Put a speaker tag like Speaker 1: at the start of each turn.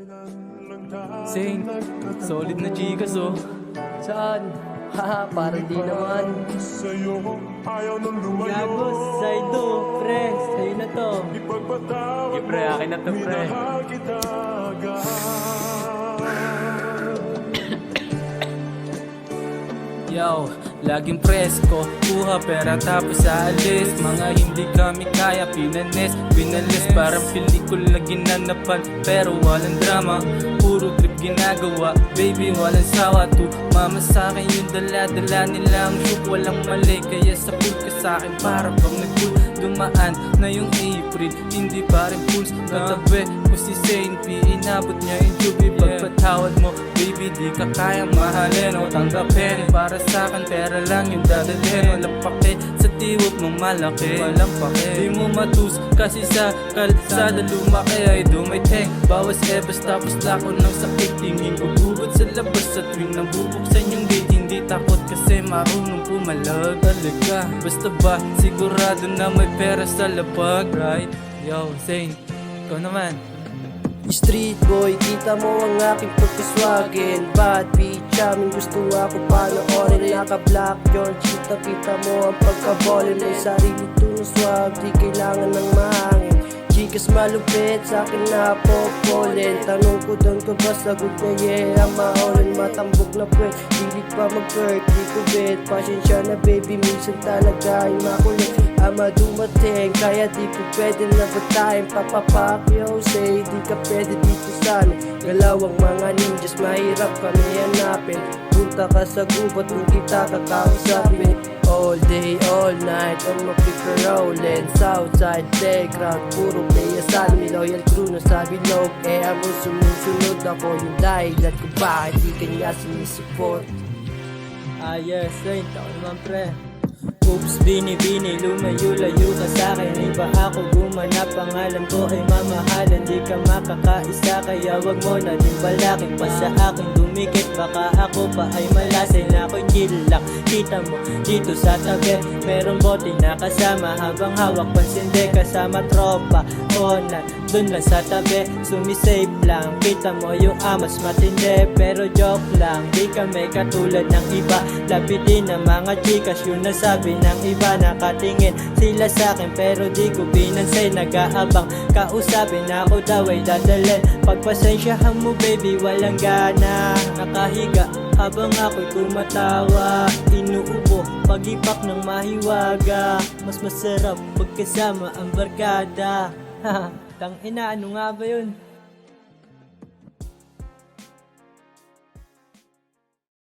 Speaker 1: Saint, solid na Gcash oh.
Speaker 2: Saan? Haha, parang di naman.
Speaker 3: Gago, Saido, pre, sa'yo na to.
Speaker 1: Sige pre, akin na to pre. Yo, laging presko, kuha pera tapos aalis. Mga hindi kami kaya, pinalis. Parang pelikula ginanapan, pero walang drama. Puro trip ginagawa, baby walang sawa. Mama sa'kin yung dala-dala nila ang shoot. Walang mali, kaya sa pool ka sa'kin para bang nag-pool. Dumaan na yung April, hindi pa rin pools. Natabi ko si Saint P, inabot niya yung jubi. Pagpatawad mo, baby di ka kaya mahalin o tanggapin. Para sa'kin pera lang yung dadalhin. Walang pake sa tiwag mong malaki, walang pake. Di mo matus kasi sa kalsada lumaki ay dumiteng. Bawas ebas tapos lako ng sakit. Tingin ko bubod sa labas sa tuwing nang bubuksan yung gate. Hindi takot kasi marunong pumalag. Talaga, basta ba sigurado na may pera sa lapag, right? Yo, Saint, ikaw naman.
Speaker 2: Street boy, kita mo ang aking pagkaswagin. Bad bitch, aming gusto ako panoorin. Naka-black George, kita mo ang pagkabolin. May sarili tunong swag, di kailangan ng mahangin. Chicas malupit, sa'kin na popolin. Tanong ko doon ka ba, sagot na yeah, ang maolin. Matambok na pwet, hilig pa mag-work, di ko bet. Pasensya na baby, minsan talaga ay makulit. Ama dumating, kaya di ko pwede na batayin. Papapakyo, say di ka pwede dito sana. Galawang mga ninjas, mahirap kami hanapin. Punta ka sa gubat, kung kita kakausapin. All day, all night, on my picker rollin'. Southside playground, puro playa sa amin. Loyal crew na sa bilog, eh ang sumusunod ako. Yung dahilan kung bakit di kanya sinisupport.
Speaker 3: Yes, Saint, ako naman pre. Oops, bini-bini, lumayo-layo ka sa'kin. Iba ako gumanap, pangalan ko ay mamahalan. Di ka makakaisa, kaya wag mo na din balakin pa sa akin dumikit. Baka ako pa ay malasay na ako'y nilak. Kita mo dito sa tabi, merong bote na kasama. Habang hawak pansinde kasama tropa. Ona, dun lang sa tabi, sumisave lang. Kita mo yung amas matindi, pero joke lang. Di kami katulad ng iba. Lapitin ng mga chikas, yun nasabi ng iba. Nakatingin sila sa'kin pero di ko pinansay. Nag-aabang kausapin ako daw ay dadalhin. Pagpasensyahan mo baby, walang gana. Nakahiga habang ako'y tumatawa. Inuubo, pag-ipak ng mahiwaga. Mas masarap pagkasama ang barkada. Tangina, ano nga ba yun?